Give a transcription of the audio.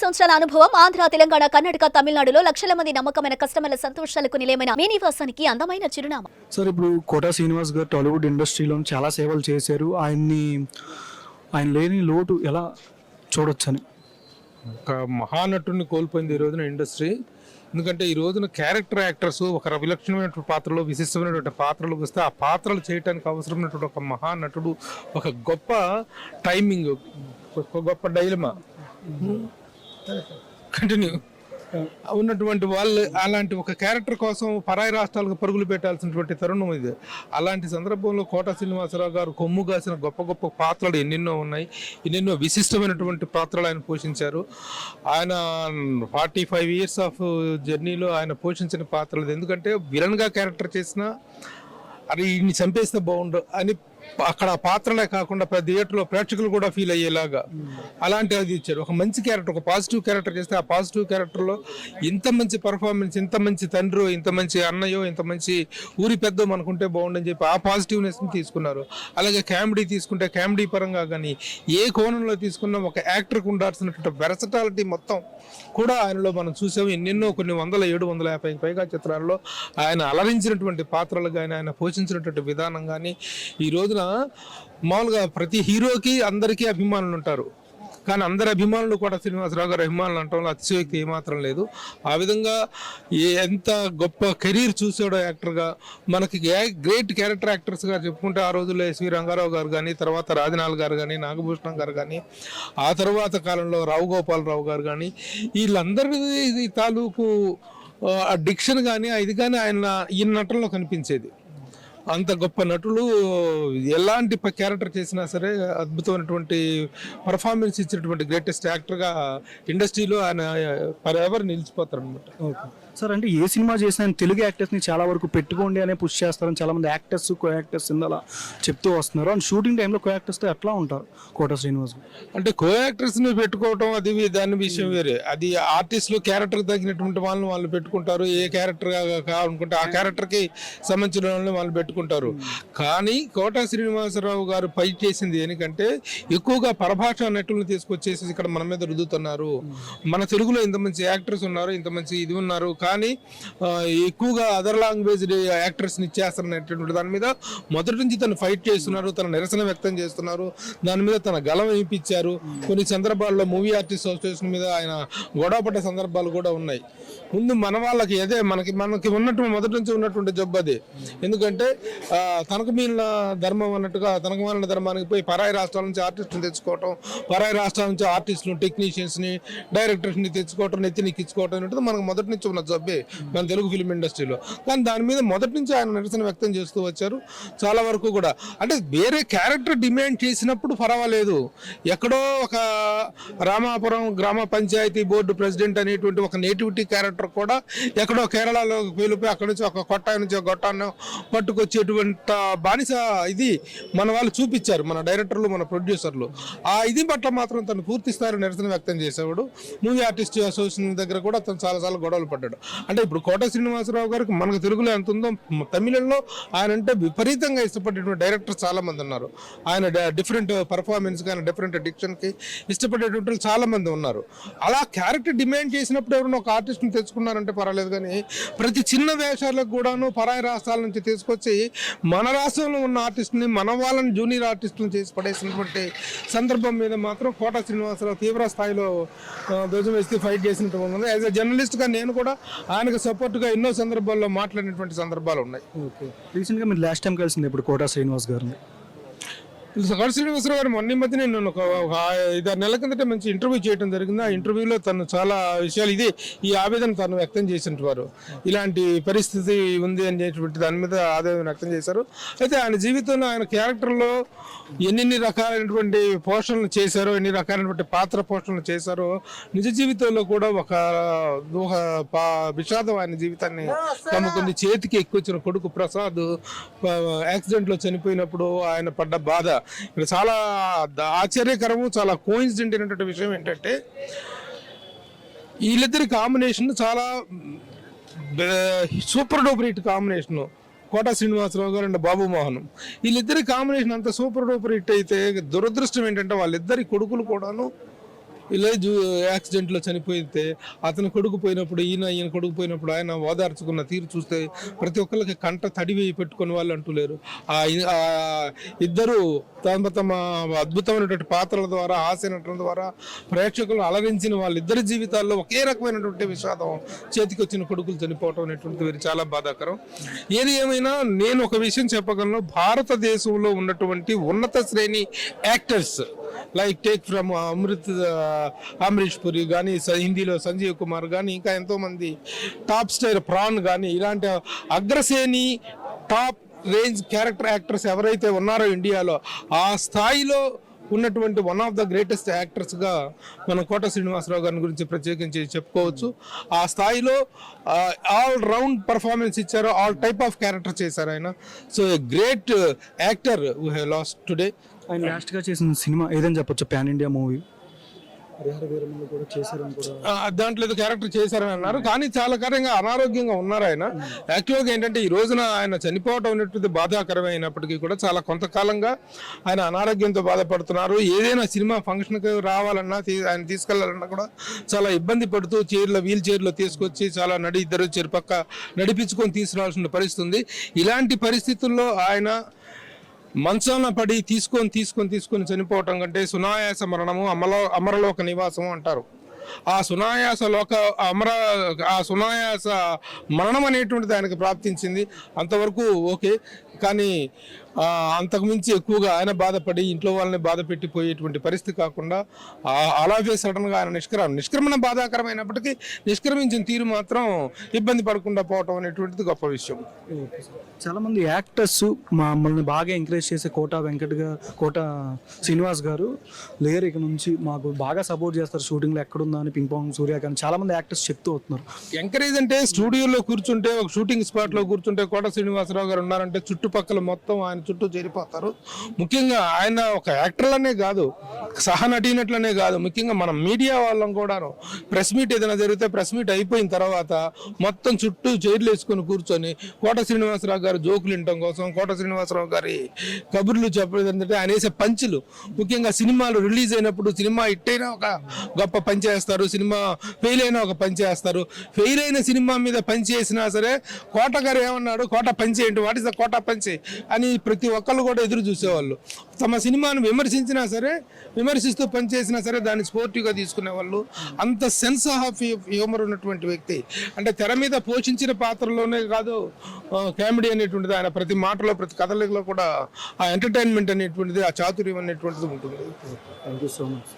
సంవత్సరాల అనుభవం ఆంధ్ర, తెలంగాణ, కర్ణాటక, తమిళనాడులో లక్షల మంది నమ్మకమైన కస్టమర్ల సంతోషాలకు నిలయమైన మీ నివాసానికి అందమైన చిరునామా. సార్ ఇప్పుడు కోటా శ్రీనివాస్ గారు టాలీవుడ్ ఇండస్ట్రీలో చాలా సేవలు చేశారు. ఆయన లేని లోటు ఎలా చూడొచ్చని. ఒక మహానటుడిని కోల్పోయింది ఈ రోజున ఇండస్ట్రీ. ఎందుకంటే ఈ రోజున క్యారెక్టర్ యాక్టర్స్ ఒక విలక్షణమైనటువంటి పాత్రలో విశిష్టమైనటువంటి పాత్రలు వస్తే ఆ పాత్రలు చేయడానికి అవసరమైనటువంటి ఒక మహానటుడు, ఒక గొప్ప టైమింగ్, ఒక గొప్ప డైలమా కంటిన్యూ ఉన్నటువంటి వాళ్ళు అలాంటి ఒక క్యారెక్టర్ కోసం పరాయి రాష్ట్రాలకు పరుగులు పెట్టాల్సినటువంటి తరుణం ఇది. అలాంటి సందర్భంలో కోటా శ్రీనివాసరావు గారు కొమ్ము కాసిన గొప్ప గొప్ప పాత్రలు ఎన్నెన్నో ఉన్నాయి. ఎన్నెన్నో విశిష్టమైనటువంటి పాత్రలు ఆయన పోషించారు. ఆయన 45 years ఆఫ్ జర్నీలో ఆయన పోషించిన పాత్రలు, ఎందుకంటే విలన్గా క్యారెక్టర్ చేసినా అది ఈయన్ని చంపేస్తే బాగుండు అని అక్కడ పాత్రలే కాకుండా థియేటర్లో ప్రేక్షకులు కూడా ఫీల్ అయ్యేలాగా అలాంటి అది ఇచ్చారు. ఒక మంచి క్యారెక్టర్, ఒక పాజిటివ్ క్యారెక్టర్ చేస్తే ఆ పాజిటివ్ క్యారెక్టర్లో ఇంత మంచి పర్ఫార్మెన్స్, ఇంత మంచి తండ్రి, ఇంత మంచి అన్నయ్యో, ఇంత మంచి ఊరి పెద్ద అనుకుంటే బాగుండని చెప్పి ఆ పాజిటివ్నెస్ని తీసుకున్నారు. అలాగే కామెడీ తీసుకుంటే కామెడీ పరంగా కానీ ఏ కోణంలో తీసుకున్నా ఒక యాక్టర్కి ఉండాల్సినటువంటి వెరసటాలిటీ మొత్తం కూడా ఆయనలో మనం చూసాము. ఎన్నెన్నో కొన్ని 750 పైగా చిత్రాల్లో ఆయన అలరించినటువంటి పాత్రలు కానీ ఆయన పోషించినటువంటి విధానం కానీ ఈ రోజున మామూలుగా ప్రతి హీరోకి అందరికీ అభిమానులు ఉంటారు, కానీ అందరి అభిమానులు కూడా శ్రీనివాసరావు గారు అభిమానులు అంటంలో అతిశయోక్తి ఏమాత్రం లేదు. ఆ విధంగా ఎంత గొప్ప కెరీర్ చూసాడో యాక్టర్గా. మనకి గ్రేట్ క్యారెక్టర్ యాక్టర్స్గా చెప్పుకుంటే ఆ రోజుల్లో ఎస్వి రంగారావు గారు కానీ, తర్వాత రాజనాల్ గారు కానీ, నాగభూషణం గారు కానీ, ఆ తర్వాత కాలంలో రావు గోపాలరావు గారు కానీ, వీళ్ళందరి తాలూకు డిక్షన్ కానీ ఇది కానీ ఈ నటనలో కనిపించేది. అంత గొప్ప నటులు ఎలాంటి క్యారెక్టర్ చేసినా సరే అద్భుతమైనటువంటి పర్ఫార్మెన్స్ ఇచ్చినటువంటి గ్రేటెస్ట్ యాక్టర్గా ఇండస్ట్రీలో ఆయన ఎవరు నిలిచిపోతారు అనమాట. ఓకే సార్, అంటే ఏ సినిమా చేసినా తెలుగు యాక్టర్స్ని చాలా వరకు పెట్టుకోండి అనే పుష్ చేస్తారని చాలామంది యాక్టర్స్, కో యాక్టర్స్ అలా చెప్తూ వస్తున్నారు. అండ్ షూటింగ్ టైంలో కో యాక్టర్స్తో ఎట్లా ఉంటారు కోటా శ్రీనివాస్? అంటే కో యాక్టర్స్ని పెట్టుకోవటం అది దాని విషయం వేరే. అది ఆర్టిస్టులు క్యారెక్టర్ తగినటువంటి వాళ్ళని వాళ్ళు పెట్టుకుంటారు. ఏ క్యారెక్టర్ కావాలనుకుంటే ఆ క్యారెక్టర్కి సంబంధించిన వాళ్ళని వాళ్ళు పెట్టుకుంటారు. కానీ కోటా శ్రీనివాసరావు గారు ఫైట్ చేసింది ఎందుకంటే ఎక్కువగా పరభాషా నటులను తీసుకొచ్చేసి ఇక్కడ మన మీద రుద్దుతున్నారు. మన తెలుగులో ఇంత మంచి యాక్టర్స్ ఉన్నారు, ఇంత మంచి ఇది ఉన్నారు, కానీ ఎక్కువగా అదర్ లాంగ్వేజ్ యాక్టర్స్ని ఇచ్చేస్తున్నటువంటి దాని మీద మొదటి నుంచి తను ఫైట్ చేస్తున్నారు, తన నిరసన వ్యక్తం చేస్తున్నారు, దాని మీద తన గలం వినిపించారు. కొన్ని సందర్భాల్లో మూవీ ఆర్టిస్ట్ అసోసియేషన్ మీద ఆయన గొడవపడ్డ సందర్భాలు కూడా ఉన్నాయి. ముందు మన వాళ్ళకి అదే మనకి ఉన్నట్టు మొదటి నుంచి ఉన్నటువంటి జబ్బు అదే. ఎందుకంటే తనకు మిగిలిన ధర్మం అన్నట్టుగా తనకు మిగిలిన ధర్మానికి పోయి పరాయి రాష్ట్రాల నుంచి ఆర్టిస్టులు తెచ్చుకోవటం, పరాయి రాష్ట్రాల నుంచి ఆర్టిస్టులు, టెక్నీషియన్స్ని, డైరెక్టర్స్ని తెచ్చుకోవటం, నెత్తినెక్కించుకోవటం అనేది మనకు మొదటి నుంచి ఉన్న జబ్బే మన తెలుగు ఫిల్మ్ ఇండస్ట్రీలో. కానీ దాని మీద మొదటి నుంచి ఆయన నిరసన వ్యక్తం చేస్తూ వచ్చారు చాలా వరకు కూడా. అంటే వేరే క్యారెక్టర్ డిమాండ్ చేసినప్పుడు పర్వాలేదు. ఎక్కడో ఒక రామాపురం గ్రామ పంచాయతీ బోర్డు ప్రెసిడెంట్ అనేటువంటి ఒక నేటివిటీ క్యారెక్టర్ కూడా ఎక్కడో కేరళలో వెళ్ళిపోయి అక్కడి నుంచి ఒక కొట్టాయి నుంచి ఒక గొట్టాన్ని పట్టుకొచ్చేటువంటి బానిస ఇది మన వాళ్ళు చూపించారు, మన డైరెక్టర్లు, మన ప్రొడ్యూసర్లు. ఆ ఇది పట్ల మాత్రం తను పూర్తి స్థాయి నిరసన వ్యక్తం చేసేవాడు. మూవీ ఆర్టిస్ట్ అసోసియేషన్ దగ్గర కూడా తను చాలాసార్లు గొడవలు పడ్డాడు. అంటే ఇప్పుడు కోటా శ్రీనివాసరావు గారికి మనకు తెలుగులో ఎంత ఉందో తమిళంలో ఆయన అంటే విపరీతంగా ఇష్టపడేటువంటి డైరెక్టర్స్ చాలా మంది ఉన్నారు. ఆయన డిఫరెంట్ పర్ఫార్మెన్స్ కానీ డిఫరెంట్ డిక్షన్కి ఇష్టపడేటువంటి చాలా మంది ఉన్నారు. అలా క్యారెక్టర్ డిమాండ్ చేసినప్పుడు ఎవరైనా ఒక ఆర్టిస్ట్ని తెచ్చుకున్నారంటే పర్వాలేదు, కానీ ప్రతి చిన్న వేషాలకు కూడాను పరాయి రాష్ట్రాల నుంచి తీసుకొచ్చి మన రాష్ట్రంలో ఉన్న ఆర్టిస్ట్ని, మన వాళ్ళని జూనియర్ ఆర్టిస్టులను చేసి పడేసినటువంటి సందర్భం మీద మాత్రం కోటా శ్రీనివాసరావు తీవ్ర స్థాయిలో ధ్వజం వేసి ఫైట్ చేసినట్టు ఉంది. యాజ్ ఎ జర్నలిస్ట్గా నేను కూడా ఆయనకు సపోర్ట్గా ఎన్నో సందర్భాల్లో మాట్లాడినటువంటి సందర్భాలు ఉన్నాయి. ఓకే, రీసెంట్గా మీరు లాస్ట్ టైం కలిసింది ఇప్పుడు కోటా శ్రీనివాస్ గారిని? కోటా శ్రీనివాసరావు గారు మొన్న మధ్య నేను ఒక 5-6 నెలల కిందట మంచి ఇంటర్వ్యూ చేయడం జరిగింది. ఆ ఇంటర్వ్యూలో తను చాలా విషయాలు ఈ ఆవేదన తను వ్యక్తం చేసినవారు. ఇలాంటి పరిస్థితి ఉంది అనేటువంటి దాని మీద ఆవేదన వ్యక్తం చేశారు. అయితే ఆయన జీవితంలో ఆయన క్యారెక్టర్లో ఎన్ని రకాలైనటువంటి పోషణలు చేశారో, ఎన్ని రకాలైనటువంటి పాత్ర పోషణలు చేశారో, నిజ జీవితంలో కూడా ఒక విషాదం ఆయన జీవితాన్ని తమకుంది. చేతికి ఎక్కువచ్చిన కొడుకు ప్రసాద్ యాక్సిడెంట్లో చనిపోయినప్పుడు ఆయన పడ్డ బాధ ఇక్కడ చాలా ఆశ్చర్యకరము, చాలా కోయిన్సిడెంట్ అయినటువంటి విషయం ఏంటంటే వీళ్ళిద్దరి కాంబినేషన్ చాలా super duper hit combination. Kota Srinivasarao గారు అండ్ బాబు మోహన్, వీళ్ళిద్దరి కాంబినేషన్ అంత సూపర్ డూపర్ హిట్ అయితే దురదృష్టం ఏంటంటే వాళ్ళిద్దరి కొడుకులు కూడాను విలేజ్ యాక్సిడెంట్లో చనిపోతే అతను కొడుకు పోయినప్పుడు ఈయన కొడుకు పోయినప్పుడు ఆయన ఓదార్చుకున్న తీరు చూస్తే ప్రతి ఒక్కరికి కంట తడివి పెట్టుకుని వాళ్ళు అంటూ లేరు. ఆ ఇద్దరు తమ అద్భుతమైనటువంటి పాత్రల ద్వారా హాస్య నటన ద్వారా ప్రేక్షకులు అలరించిన వాళ్ళిద్దరి జీవితాల్లో ఒకే రకమైనటువంటి విషాదం, చేతికి వచ్చిన కొడుకులు చనిపోవటం అనేటువంటిది చాలా బాధాకరం. ఏది ఏమైనా నేను ఒక విషయం చెప్పగలను, భారతదేశంలో ఉన్నటువంటి ఉన్నత శ్రేణి actors like take from Amrish Puri కానీ, హిందీలో సంజీవ్ కుమార్ కానీ, ఇంకా ఎంతోమంది టాప్ స్టార్ ప్రాన్ కానీ, ఇలాంటి అగ్రశ్రేణి టాప్ రేంజ్ క్యారెక్టర్ యాక్టర్స్ ఎవరైతే ఉన్నారో ఇండియాలో, ఆ స్థాయిలో ఉన్నటువంటి వన్ ఆఫ్ ద గ్రేటెస్ట్ యాక్టర్స్గా మనం కోట శ్రీనివాసరావు గారి గురించి ప్రత్యేకించి చెప్పుకోవచ్చు. ఆ స్థాయిలో ఆల్ రౌండ్ పర్ఫార్మెన్స్ ఇచ్చారు, ఆల్ టైప్ ఆఫ్ క్యారెక్టర్ చేశారు ఆయన. So great actor we have lost today. ఆయన లాస్ట్గా చేసిన సినిమా ఏదని చెప్పొచ్చు, pan India movie Harihara Veeramallu కూడా చేశారని కూడా దాంట్లో ఏదో క్యారెక్టర్ చేశారని అన్నారు, కానీ చాలా కారంగా అనారోగ్యంగా ఉన్నారు ఆయన. యాక్చువల్గా ఏంటంటే ఈ రోజున ఆయన చనిపోవడం అనేటువంటి బాధాకరమైనప్పటికీ కూడా చాలా కొంతకాలంగా ఆయన అనారోగ్యంతో బాధపడుతున్నారు. ఏదైనా సినిమా ఫంక్షన్కి రావాలన్నా ఆయన తీసుకెళ్లాలన్నా కూడా చాలా ఇబ్బంది పడుతూ వీల్ చైర్లో తీసుకొచ్చి చాలా ఇద్దరు చెరుపక్క నడిపించుకొని తీసుకురావాల్సిన పరిస్థితి ఉంది. ఇలాంటి పరిస్థితుల్లో ఆయన మంచంలో పడి తీసుకొని చనిపోవటం కంటే సునాయాస మరణము అమరలోక నివాసము అంటారు. ఆ సునాయాస మరణం అనేటువంటిది ఆయనకు ప్రాప్తించింది. అంతవరకు ఓకే, కానీ అంతకుమించి ఎక్కువగా ఆయన బాధపడి ఇంట్లో వాళ్ళని బాధ పెట్టిపోయేటువంటి పరిస్థితి కాకుండా అలాగే సడన్గా ఆయన నిష్క్రమణ బాధాకరమైనప్పటికీ నిష్క్రమించిన తీరు మాత్రం ఇబ్బంది పడకుండా పోవటం అనేటువంటిది గొప్ప విషయం. చాలా మంది యాక్టర్స్ మమ్మల్ని బాగా ఎంకరేజ్ చేసే కోట శ్రీనివాస్ గారు లేరు ఇక నుంచి, మాకు బాగా సపోర్ట్ చేస్తారు షూటింగ్లో ఎక్కడుందా అని పింగ్ పాంగ్ సూర్య కానీ చాలా మంది యాక్టర్స్ చెప్తూ వస్తున్నారు. ఎంకరేజ్ అంటే స్టూడియోలో కూర్చుంటే, ఒక షూటింగ్ స్పాట్లో కూర్చుంటే కోట శ్రీనివాసరావు గారు ఉన్నారంటే చుట్టుపక్కల మొత్తం ఆయన చుట్టూ చేరిపోతారు. ముఖ్యంగా ఆయన ఒక యాక్టర్లనే కాదు, సహనటీనట్లనే కాదు, ముఖ్యంగా మనం మీడియా వాళ్ళం కూడాను ప్రెస్ మీట్ ఏదైనా జరిగితే ప్రెస్ మీట్ అయిపోయిన తర్వాత మొత్తం చుట్టూ చైర్లు వేసుకొని కూర్చొని కోట శ్రీనివాసరావు గారు జోకులు వినటం కోసం, కోట శ్రీనివాసరావు గారి కబుర్లు చెప్పడం ఏంటంటే ఆయన వేసే పంచులు, ముఖ్యంగా సినిమాలు రిలీజ్ అయినప్పుడు సినిమా హిట్టైనా ఒక గొప్ప పని చేస్తారు, సినిమా ఫెయిల్ అయినా ఒక పని చేస్తారు. ఫెయిల్ అయిన సినిమా మీద పని చేసినా సరే కోట గారు ఏమన్నాడు, కోట పంచి ఏంటి, వాట్ ఇస్ ద కోట పంచి అని ప్రతి ఒక్కళ్ళు కూడా ఎదురు చూసేవాళ్ళు. తమ సినిమాను విమర్శిస్తూ పనిచేసినా సరే దాన్ని స్పోర్టివ్గా తీసుకునేవాళ్ళు. అంత సెన్స్ ఆఫ్ హ్యూమర్ ఉన్నటువంటి వ్యక్తి. అంటే తెర మీద పోషించిన పాత్రలోనే కాదు, కామెడీ అనేటువంటిది ఆయన ప్రతి మాటలో, ప్రతి కథలో కూడా ఆ ఎంటర్టైన్మెంట్ అనేటువంటిది, ఆ చాతుర్యం అనేటువంటిది ఉంటుంది. Thank you so much.